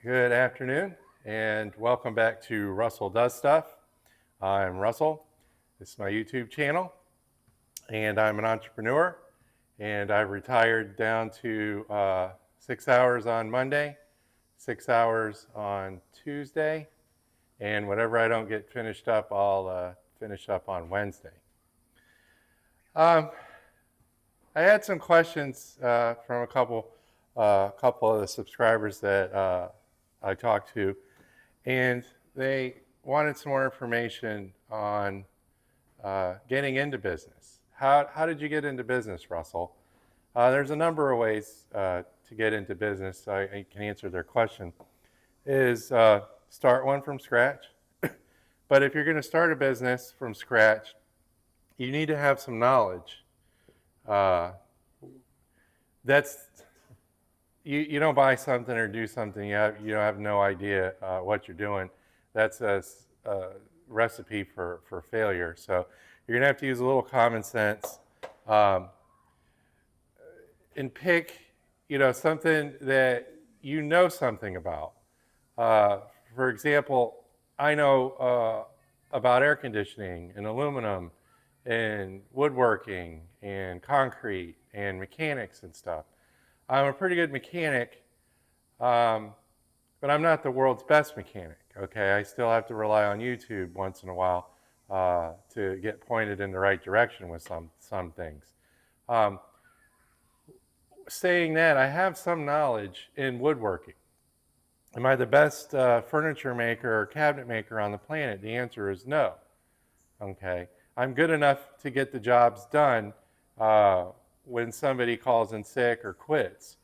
Good afternoon, and welcome back to Russell Does Stuff. I'm Russell. This is my YouTube channel, and I'm an entrepreneur. And I've retired down to 6 hours on Monday, 6 hours on Tuesday, and whatever I don't get finished up, I'll finish up on Wednesday. Um, I had some questions from a couple of the subscribers that I talked to, and they wanted some more information on getting into business. How did you get into business, Russell? There's a number of ways to get into business. So I can answer their question. Is start one from scratch. But if you're going to start a business from scratch, you need to have some knowledge. Uh, that's you don't buy something or do something you have no idea what you're doing. That's a recipe for failure. So you're gonna have to use a little common sense um, and pick something that you know something about. Uh, for example, I know about air conditioning and aluminum and woodworking and concrete and mechanics and stuff. I'm a pretty good mechanic, um, but I'm not the world's best mechanic. Okay, I still have to rely on YouTube once in a while to get pointed in the right direction with some things. Um, Saying that, I have some knowledge in woodworking. Am I the best furniture maker or cabinet maker on the planet? The answer is no. Okay, I'm good enough to get the jobs done uh, when somebody calls in sick or quits.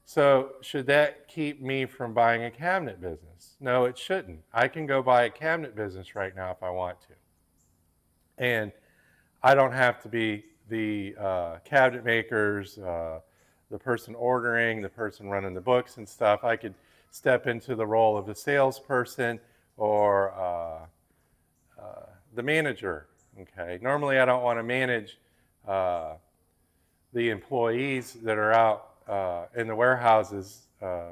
So should that keep me from buying a cabinet business? No, it shouldn't. I can go buy a cabinet business right now if I want to. And I don't have to be the cabinet makers, the person ordering, the person running the books and stuff. I could step into the role of the salesperson or the manager. Okay. Normally, I don't want to manage uh, the employees that are out in the warehouses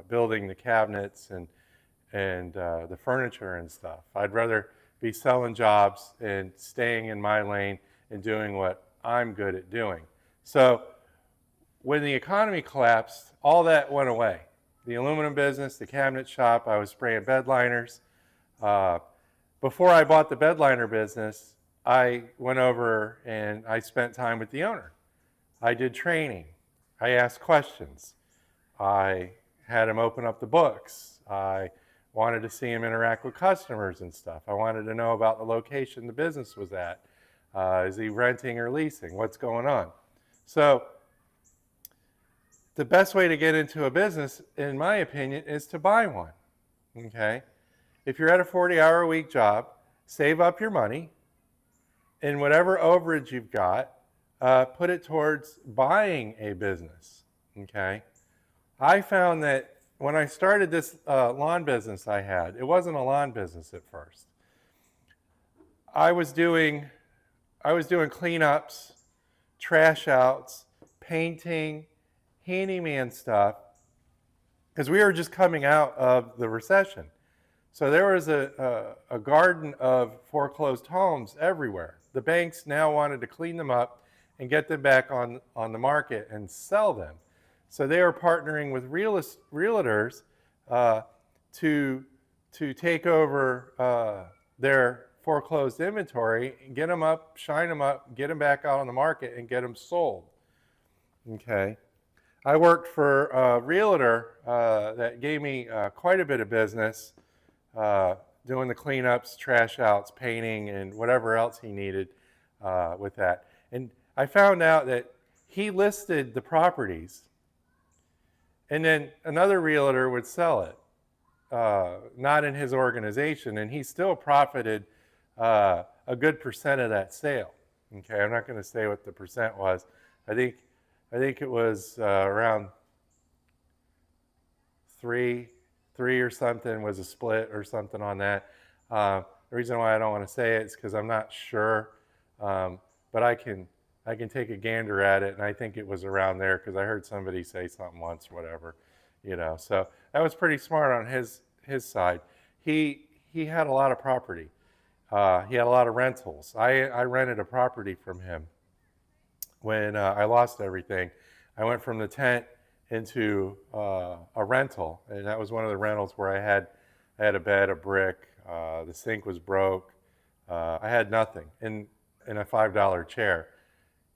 building the cabinets and the furniture and stuff. I'd rather be selling jobs and staying in my lane and doing what I'm good at doing. So when the economy collapsed, all that went away. The aluminum business, the cabinet shop, I was spraying bed liners. Uh, Before I bought the bed liner business, I went over and I spent time with the owner. I did training. I asked questions. I had him open up the books. I wanted to see him interact with customers and stuff. I wanted to know about the location the business was at. Is he renting or leasing? What's going on? So the best way to get into a business, in my opinion, is to buy one. Okay? If you're at a 40-hour-a-week job, save up your money, and whatever overage you've got, put it towards buying a business. Okay? I found that when I started this lawn business I had, it wasn't a lawn business at first. I was doing cleanups, trash outs, painting, handyman stuff, because we were just coming out of the recession. So there was a garden of foreclosed homes everywhere. The banks now wanted to clean them up and get them back on the market and sell them. So they are partnering with realtors to take over their foreclosed inventory and get them up, shine them up, get them back out on the market, and get them sold. Okay. I worked for a realtor that gave me quite a bit of business doing the cleanups, trash outs, painting, and whatever else he needed with that. And I found out that he listed the properties and then another realtor would sell it, not in his organization, and he still profited a good percent of that sale. Okay, I'm not going to say what the percent was. I think it was around three or something was a split or something on that. The reason why I don't want to say it is because I'm not sure, but I can take a gander at it, and I think it was around there because I heard somebody say something once or whatever. you know. So that was pretty smart on his side. He had a lot of property. He had a lot of rentals. I rented a property from him when I lost everything. I went from the tent into a rental, and that was one of the rentals where I had a bed, a brick, the sink was broke. I had nothing in a $5 chair.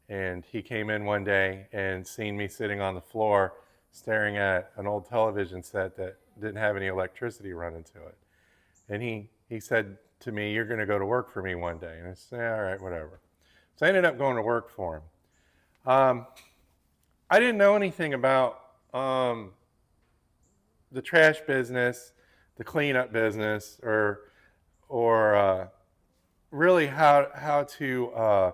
And he came in one day and seen me sitting on the floor staring at an old television set that didn't have any electricity running to it. And he said to me, "You're going to go to work for me one day." And I said, "All right, whatever." So I ended up going to work for him. I didn't know anything about the trash business, the cleanup business, or really how to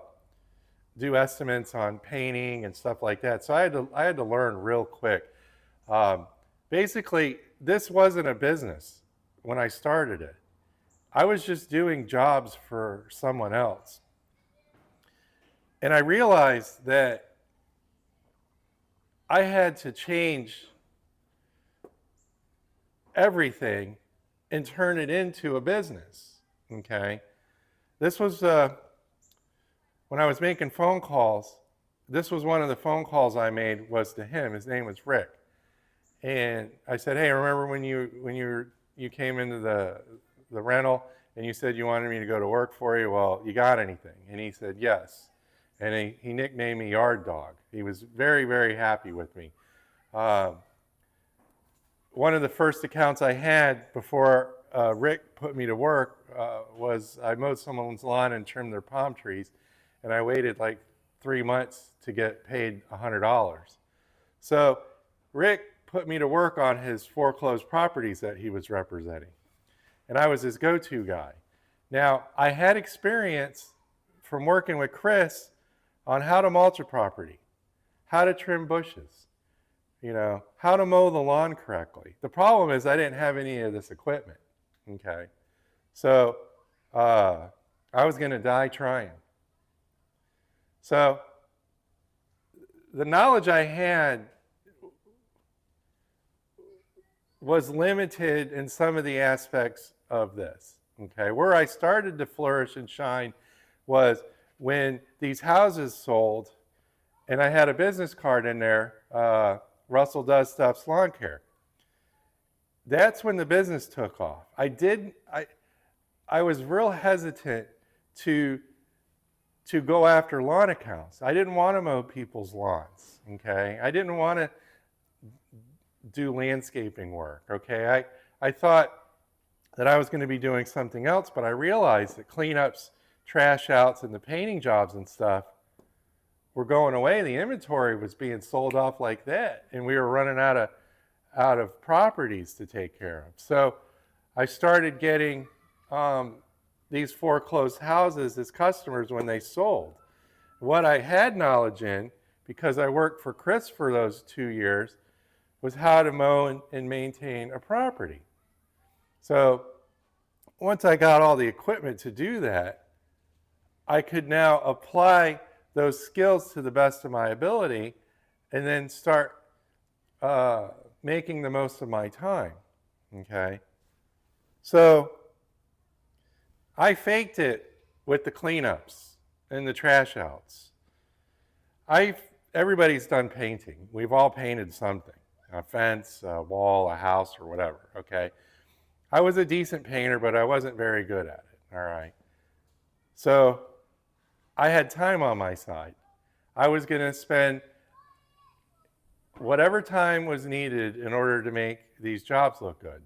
do estimates on painting and stuff like that. So I had to learn real quick. Basically, this wasn't a business when I started it. I was just doing jobs for someone else. And I realized that I had to change everything and turn it into a business, okay? This was, when I was making phone calls, this was one of the phone calls I made was to him. His name was Rick. And I said, "Hey, remember when you came into the rental and you said you wanted me to go to work for you? Well, you got anything?" And he said, "Yes." And he nicknamed me Yard Dog. He was very, very happy with me. One of the first accounts I had before Rick put me to work was I mowed someone's lawn and trimmed their palm trees, and I waited like 3 months to get paid $100. So Rick put me to work on his foreclosed properties that he was representing, and I was his go-to guy. Now, I had experience from working with Chris on how to mulch a property, how to trim bushes, you know, how to mow the lawn correctly. The problem is I didn't have any of this equipment, okay? So I was gonna die trying. So the knowledge I had was limited in some of the aspects of this, okay? Where I started to flourish and shine was when these houses sold, and I had a business card in there, Russell Does Stuff's Lawn Care. That's when the business took off. I was real hesitant to go after lawn accounts. I didn't want to mow people's lawns, okay? I didn't want to do landscaping work, okay? I thought that I was going to be doing something else, but I realized that cleanups, trash outs, and the painting jobs and stuff were going away. The inventory was being sold off like that, and we were running out of properties to take care of. So I started getting these foreclosed houses as customers when they sold. What I had knowledge in, because I worked for Chris for those 2 years, was how to mow and maintain a property. So once I got all the equipment to do that, I could now apply those skills to the best of my ability and then start making the most of my time, okay? So I faked it with the cleanups and the trash outs. Everybody's done painting. We've all painted something, a fence, a wall, a house, or whatever, okay? I was a decent painter, but I wasn't very good at it, all right? So I had time on my side. I was going to spend whatever time was needed in order to make these jobs look good.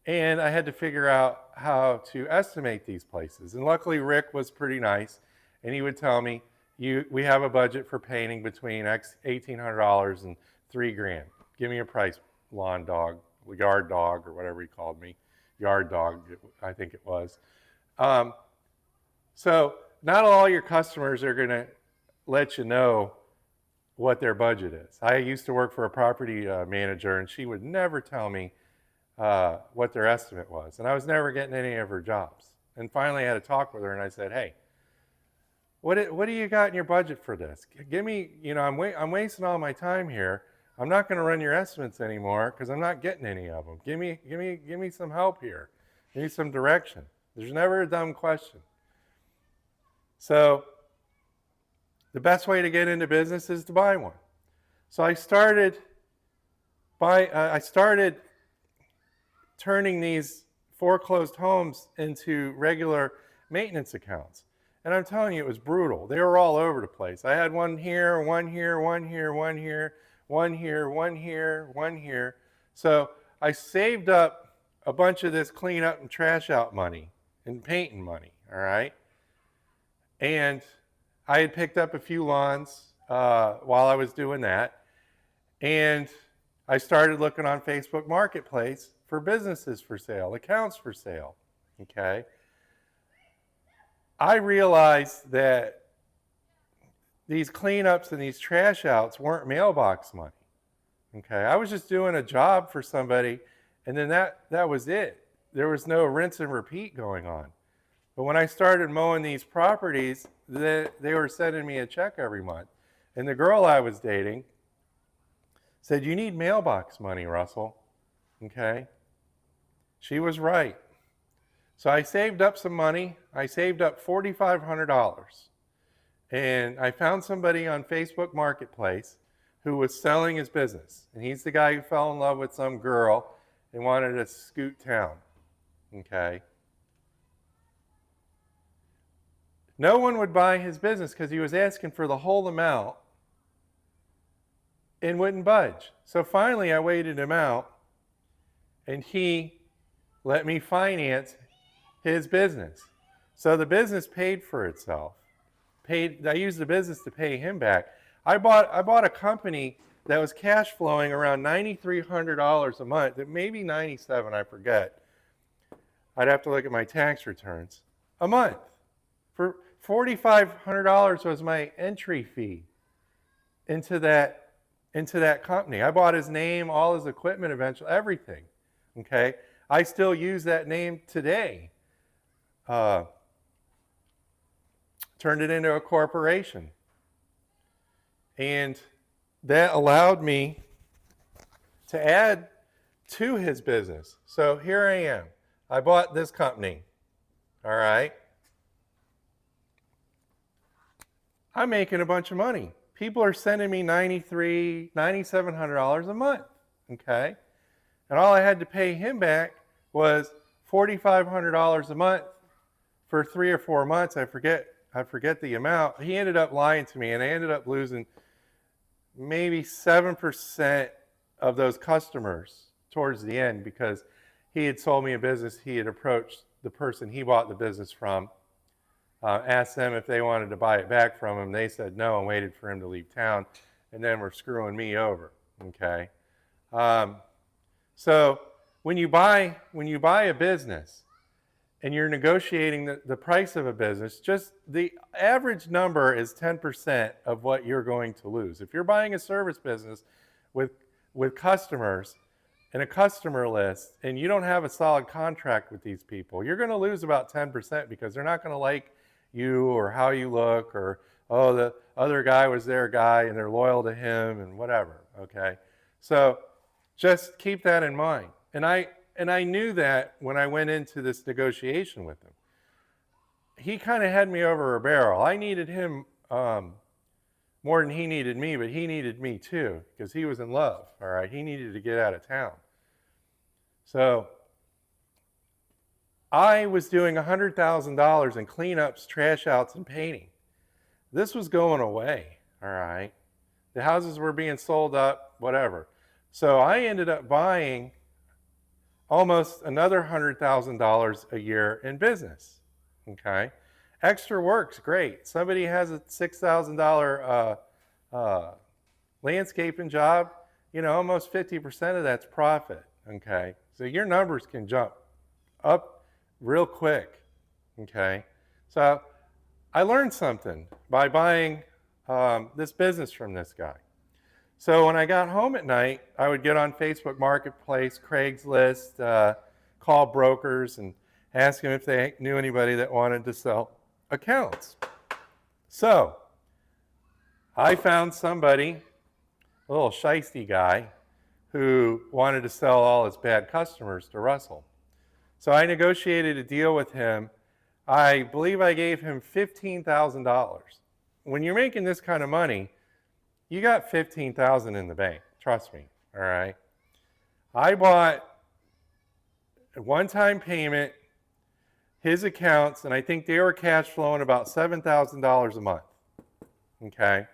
And I had to figure out how to estimate these places. And luckily, Rick was pretty nice, and he would tell me, we have a budget for painting between $1,800 and $3,000. Give me a price, lawn dog, yard dog, or whatever he called me. Yard dog, I think it was. So not all your customers are going to let you know what their budget is. I used to work for a property manager, and she would never tell me what their estimate was. And I was never getting any of her jobs. And finally, I had a talk with her, and I said, "Hey, what do you got in your budget for this? Give me, I'm wasting all my time here. I'm not going to run your estimates anymore because I'm not getting any of them. Give me some help here. Give me some direction. There's never a dumb question. So the best way to get into business is to buy one. So I started turning these foreclosed homes into regular maintenance accounts. And I'm telling you, it was brutal. They were all over the place. I had one here, one here, one here, one here, one here, one here, one here. So I saved up a bunch of this cleanup and trash out money and painting money, all right? And I had picked up a few lawns while I was doing that. And I started looking on Facebook Marketplace for businesses for sale, accounts for sale, okay? I realized that these cleanups and these trash outs weren't mailbox money, okay? I was just doing a job for somebody, and then that was it. There was no rinse and repeat going on. But when I started mowing these properties, they were sending me a check every month. And the girl I was dating said, "You need mailbox money, Russell." Okay? She was right. So I saved up some money. I saved up $4,500. And I found somebody on Facebook Marketplace who was selling his business. And he's the guy who fell in love with some girl and wanted to scoot town. Okay? No one would buy his business because he was asking for the whole amount and wouldn't budge. So finally, I waited him out, and he let me finance his business. So the business paid for itself. I used the business to pay him back. I bought a company that was cash flowing around $9,300 a month, maybe $97, I forget. I'd have to look at my tax returns. A month. For $4,500 was my entry fee into that company. I bought his name, all his equipment eventually, everything. Okay? I still use that name today. Turned it into a corporation. And that allowed me to add to his business. So here I am. I bought this company. All right? I'm making a bunch of money. People are sending me $9,300, $9,700 a month, okay? And all I had to pay him back was $4,500 a month for 3 or 4 months. I forget the amount. He ended up lying to me, and I ended up losing maybe 7% of those customers towards the end because he had sold me a business. He had approached the person he bought the business from, asked them if they wanted to buy it back from him. They said no and waited for him to leave town, and then were screwing me over, okay? So when you buy a business and you're negotiating the price of a business, just the average number is 10% of what you're going to lose. If you're buying a service business with customers and a customer list and you don't have a solid contract with these people, you're going to lose about 10% because they're not going to like you or how you look or, oh, the other guy was their guy and they're loyal to him and whatever, okay? So just keep that in mind. And I knew that when I went into this negotiation with him. He kind of had me over a barrel. I needed him more than he needed me, but he needed me too because he was in love, all right? He needed to get out of town. So I was doing $100,000 in cleanups, trash outs, and painting. This was going away, all right? The houses were being sold up, whatever. So I ended up buying almost another $100,000 a year in business, okay? Extra work's great. Somebody has a $6,000 landscaping job, almost 50% of that's profit, okay? So your numbers can jump up real quick, okay? So I learned something by buying this business from this guy. So when I got home at night, I would get on Facebook Marketplace, Craigslist, call brokers and ask them if they knew anybody that wanted to sell accounts. So I found somebody a little shisty guy who wanted to sell all his bad customers to Russell. So I negotiated a deal with him. I believe I gave him $15,000. When you're making this kind of money, you got $15,000 in the bank. Trust me, all right? I bought a one-time payment, his accounts, and I think they were cash flowing about $7,000 a month, okay?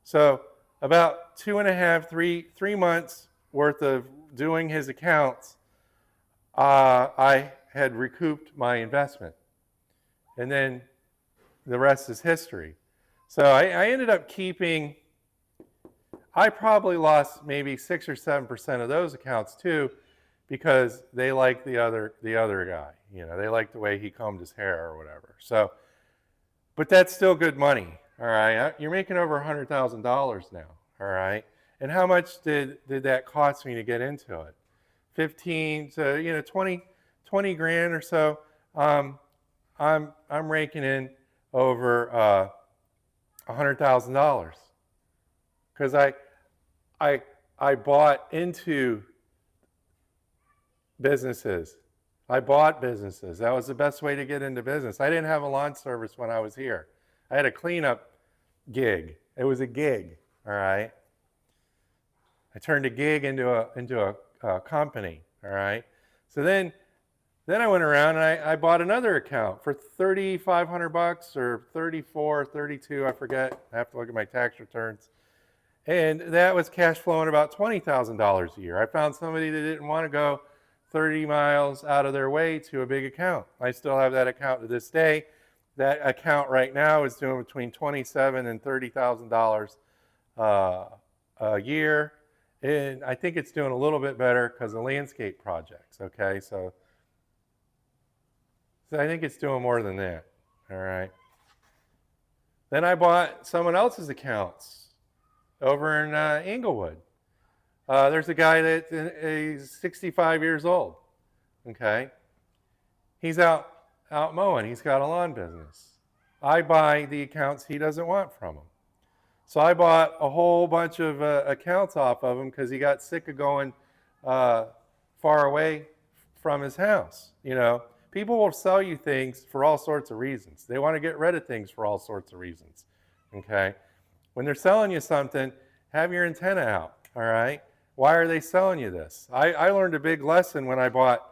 So about 2.5, 3 months worth of doing his accounts, I had recouped my investment. And then the rest is history. So I ended up keeping, I probably lost maybe 6 or 7% of those accounts too, because they liked the other guy. You know, they liked the way he combed his hair or whatever. So, but that's still good money, all right? You're making over $100,000 now, all right? And how much did that cost me to get into it? 15 to 20 grand or so. I'm raking in over $100,000 because I bought into businesses. I bought businesses. That was the best way to get into business. I didn't have a lawn service when I was here. I had a cleanup gig. It was a gig, all right? I turned a gig into a company, all right? So then I went around and I bought another account for $3,500 or 34, 32, I forget. I have to look at my tax returns. And that was cash flowing about $20,000 a year. I found somebody that didn't want to go 30 miles out of their way to a big account. I still have that account to this day. That account right now is doing between $27,000 and $30,000 a year. And I think it's doing a little bit better because of landscape projects, okay? So I think it's doing more than that, all right? Then I bought someone else's accounts over in Inglewood. There's a guy that is 65 years old, okay? He's out mowing. He's got a lawn business. I buy the accounts he doesn't want from him. So I bought a whole bunch of accounts off of him because he got sick of going far away from his house. You know, people will sell you things for all sorts of reasons. They want to get rid of things for all sorts of reasons, okay? When they're selling you something, have your antenna out, all right? Why are they selling you this? I learned a big lesson when I bought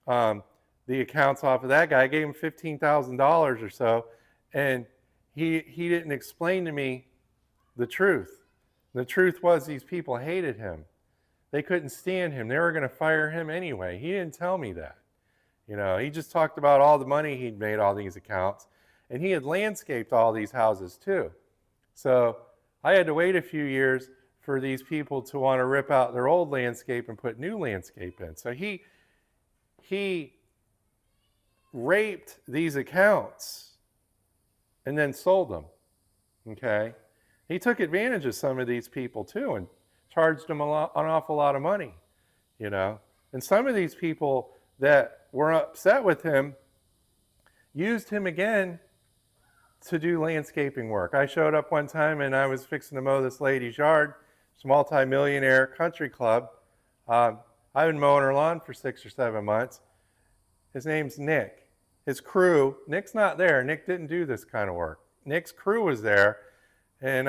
the accounts off of that guy. I gave him $15,000 or so, and he didn't explain to me the truth. The truth was these people hated him. They couldn't stand him. They were going to fire him anyway. He didn't tell me that. You know, he just talked about all the money he'd made all these accounts, and he had landscaped all these houses too. So I had to wait a few years for these people to want to rip out their old landscape and put new landscape in. So he raped these accounts and then sold them, okay? He took advantage of some of these people too and charged them an awful lot of money, you know? And some of these people that were upset with him used him again to do landscaping work. I showed up one time and I was fixing to mow this lady's yard. She's a multi-millionaire country club. I've been mowing her lawn for 6 or 7 months. His name's Nick. His crew, Nick's not there. Nick didn't do this kind of work. Nick's crew was there, and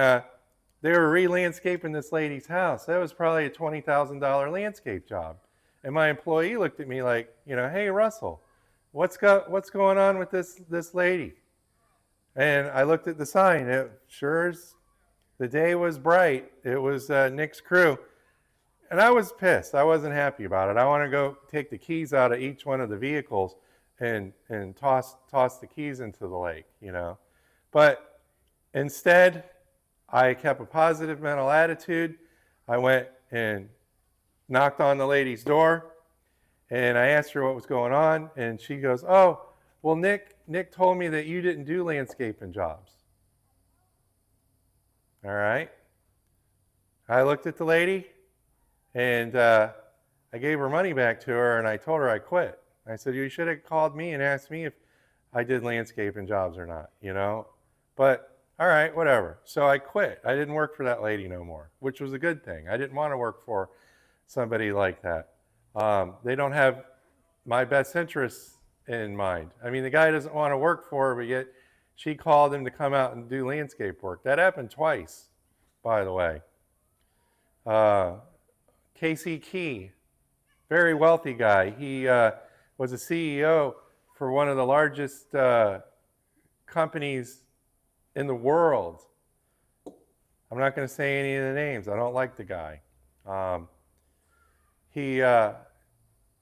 they were re-landscaping this lady's house. That was probably a $20,000 landscape job. And my employee looked at me like, you know, hey, Russell, what's going on with this lady? And I looked at the sign. It sure is, the day was bright. It was Nick's crew. And I was pissed. I wasn't happy about it. I want to go take the keys out of each one of the vehicles and toss the keys into the lake, you know. But instead, I kept a positive mental attitude. I went and knocked on the lady's door, and I asked her what was going on, and she goes, oh, well, Nick told me that you didn't do landscaping jobs. All right. I looked at the lady, and I gave her money back to her, and I told her I quit. I said, you should have called me and asked me if I did landscaping jobs or not, you know. But All right, whatever. So I quit. I didn't work for that lady no more, which was a good thing. I didn't want to work for somebody like that. They don't have my best interests in mind. I mean, the guy doesn't want to work for her, but yet she called him to come out and do landscape work. That happened twice, by the way. Casey Key, very wealthy guy. He was a CEO for one of the largest companies in the world. I'm not going to say any of the names. I don't like the guy. He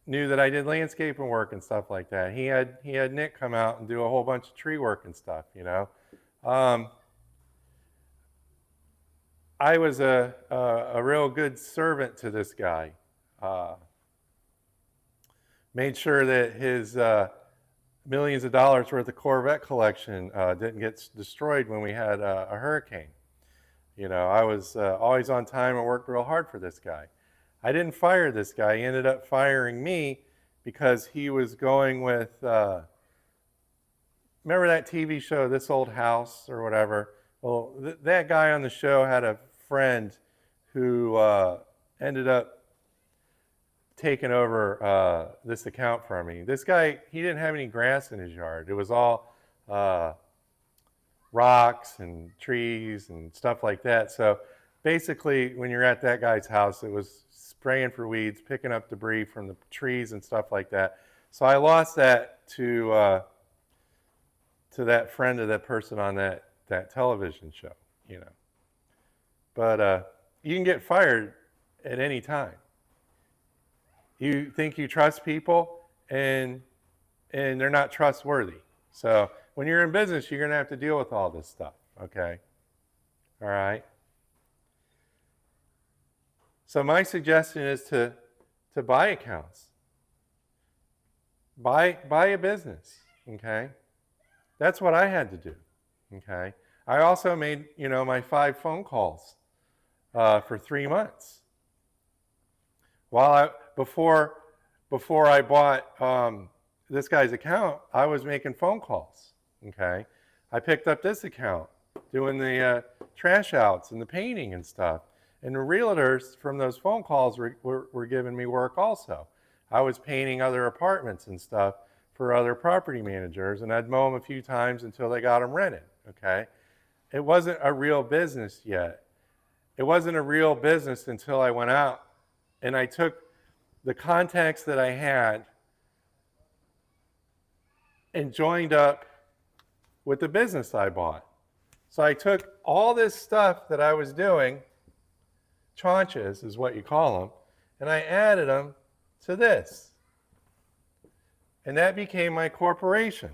knew that I did landscaping work and stuff like that. He had Nick come out and do a whole bunch of tree work and stuff, you know. I was a real good servant to this guy. Made sure that his millions of dollars worth of Corvette collection didn't get destroyed when we had a hurricane. You know, I was always on time and worked real hard for this guy. I didn't fire this guy. He ended up firing me because he was going with, remember that TV show, This Old House or whatever? Well, that guy on the show had a friend who ended up taking over this account from me. This guy, he didn't have any grass in his yard. It was all rocks and trees and stuff like that. So basically, when you're at that guy's house, it was spraying for weeds, picking up debris from the trees and stuff like that. So I lost that to that friend of that person on that television show, you know. But you can get fired at any time. You think you trust people, and they're not trustworthy. So when you're in business, you're going to have to deal with all this stuff, okay? All right? So my suggestion is to buy accounts. Buy a business, okay? That's what I had to do, okay? I also made, you know, my 5 phone calls for 3 months. Before I bought this guy's account, I was making phone calls, okay? I picked up this account, doing the trash outs and the painting and stuff. And the realtors from those phone calls were giving me work also. I was painting other apartments and stuff for other property managers, and I'd mow them a few times until they got them rented, okay? It wasn't a real business yet. It wasn't a real business until I went out and I took the contacts that I had and joined up with the business I bought. So I took all this stuff that I was doing, tranches is what you call them, and I added them to this. And that became my corporation.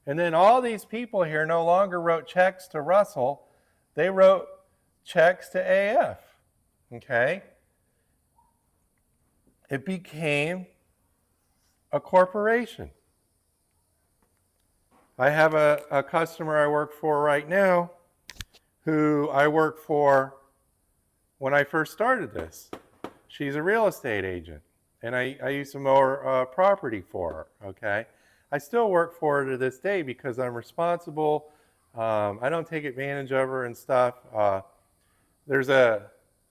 And then all these people here no longer wrote checks to Russell, they wrote checks to AF, okay? It became a corporation. I have a customer I work for right now who I worked for when I first started this. She's a real estate agent, and I used to mow her property for her, okay? I still work for her to this day because I'm responsible. I don't take advantage of her and stuff. There's a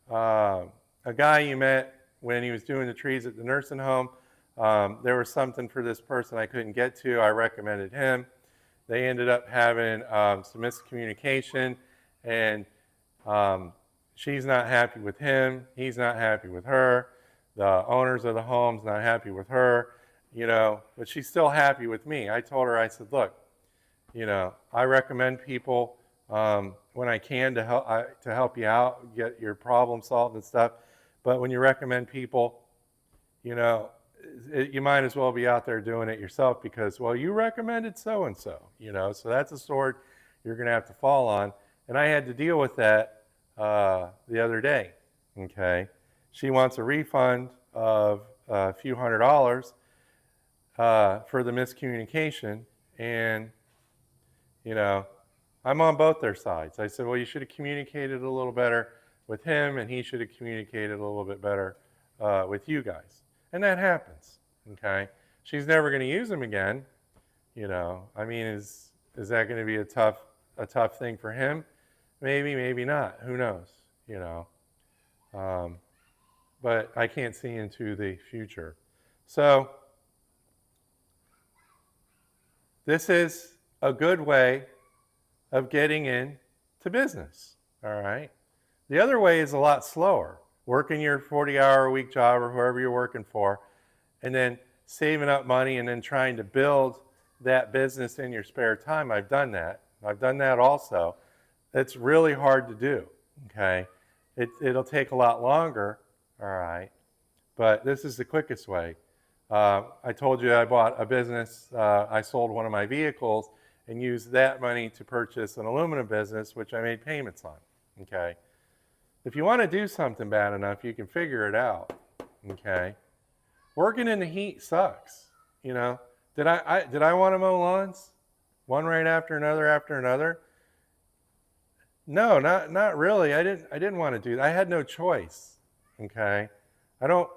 guy you met when he was doing the trees at the nursing home. There was something for this person I couldn't get to. I recommended him. They ended up having some miscommunication, and she's not happy with him. He's not happy with her. The owners of the home's not happy with her, you know, but she's still happy with me. I told her, I said, look, you know, I recommend people when I can to help you out, get your problem solved and stuff. But when you recommend people, you know, you might as well be out there doing it yourself because, well, you recommended so-and-so, you know, so that's a sword you're going to have to fall on. And I had to deal with that the other day, okay? She wants a refund of a few $100s for the miscommunication, and, you know, I'm on both their sides. I said, well, you should have communicated a little better with him, and he should have communicated a little bit better with you guys. And that happens, okay? She's never going to use them again, you know. I mean, is that going to be a tough a tough thing for him. Maybe, maybe not. Who knows? But I can't see into the future. So this is a good way of getting into business, all right? The other way is a lot slower. Working your 40-hour-a-week job or whoever you're working for, and then saving up money and then trying to build that business in your spare time. I've done that. I've done that also. It's really hard to do, okay? It'll take a lot longer, all right? But this is the quickest way. I told you I bought a business. I sold one of my vehicles and used that money to purchase an aluminum business, which I made payments on, okay? If you want to do something bad enough, you can figure it out, okay? Working in the heat sucks, Did I want to mow lawns? One right after another? No, not really. I didn't want to do that. I had no choice, okay? I don't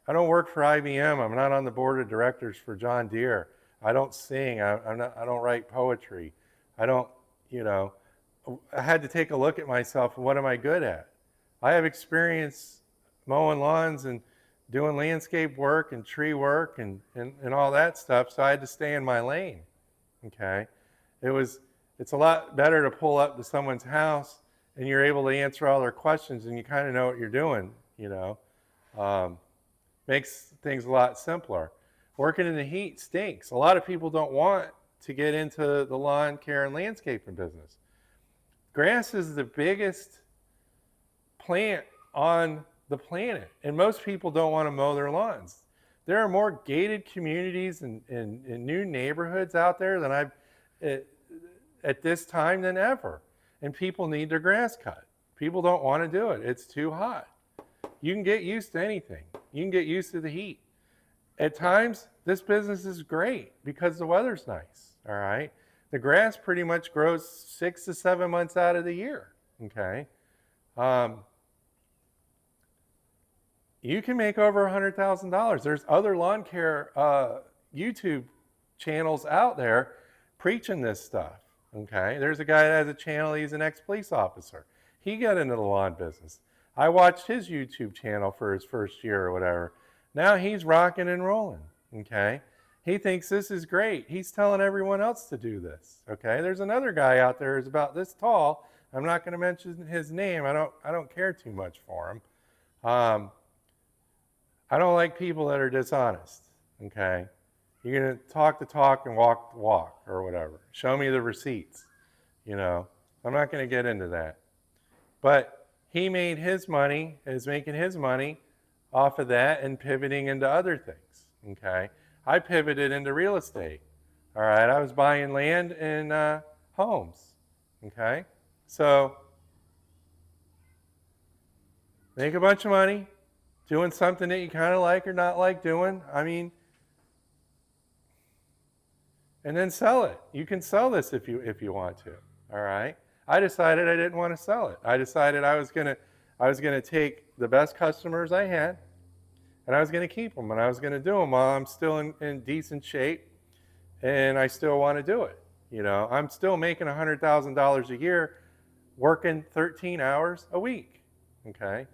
work for IBM. I'm not on the board of directors for John Deere. I don't sing. I don't write poetry. I had to take a look at myself and what am I good at? I have experience mowing lawns and doing landscape work and tree work and all that stuff, so I had to stay in my lane, okay? It's a lot better to pull up to someone's house and you're able to answer all their questions and you kind of know what you're doing, makes things a lot simpler. Working in the heat stinks. A lot of people don't want to get into the lawn care and landscaping business. Grass is the biggest plant on the planet, and most people don't want to mow their lawns. There are more gated communities and new neighborhoods out there than I've at this time than ever, and people need their grass cut. People don't want to do it. It's too hot. You can get used to anything. You can get used to the heat. At times, this business is great because the weather's nice, all right? The grass pretty much grows 6 to 7 months out of the year, okay? You can make over $100,000. There's other lawn care YouTube channels out there preaching this stuff, okay? There's a guy that has a channel, he's an ex-police officer. He got into the lawn business. I watched his YouTube channel for his first year or whatever. Now he's rocking and rolling, okay? He thinks this is great. He's telling everyone else to do this, okay? There's another guy out there who's about this tall. I'm not going to mention his name. I don't care too much for him. I don't like people that are dishonest, okay? You're going to talk the talk and walk the walk or whatever. Show me the receipts, I'm not going to get into that. But he made his money, is making his money off of that and pivoting into other things, okay? I pivoted into real estate, all right? I was buying land and homes, okay? So make a bunch of money, doing something that you kind of like or not like doing. And then sell it. You can sell this if you want to, all right? I decided I didn't want to sell it. I decided I was gonna take the best customers I had, and I was gonna keep them, and I was gonna do them while I'm still in decent shape, and I still want to do it. I'm still making $100,000 a year, working 13 hours a week, okay?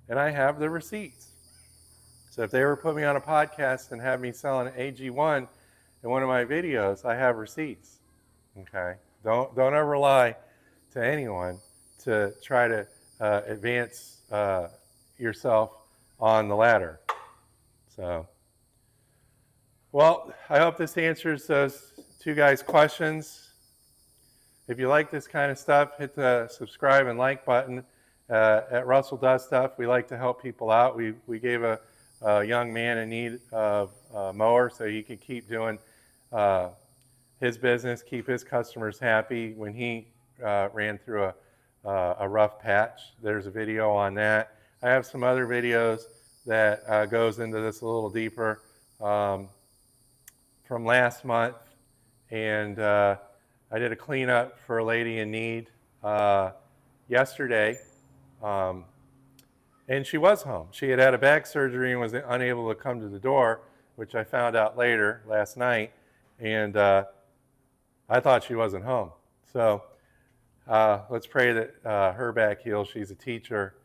And I have the receipts. So if they ever put me on a podcast and have me selling AG1 in one of my videos, I have receipts, okay? Don't ever lie to anyone to try to advance yourself on the ladder. So, well, I hope this answers those two guys' questions. If you like this kind of stuff, hit the subscribe and like button. At Russell Does Stuff, we like to help people out. We gave a young man in need of a mower so he could keep doing his business, keep his customers happy when he ran through a rough patch. There's a video on that. I have some other videos that goes into this a little deeper from last month, and I did a cleanup for a lady in need yesterday, and she was home. She had a back surgery and was unable to come to the door, which I found out later last night, and I thought she wasn't home. So let's pray that her back heals. She's a teacher,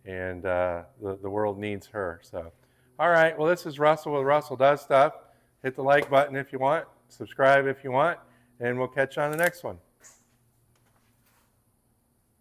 and the world needs her. So, all right. Well, this is Russell with Russell Does Stuff. Hit the like button if you want. Subscribe if you want. And we'll catch you on the next one.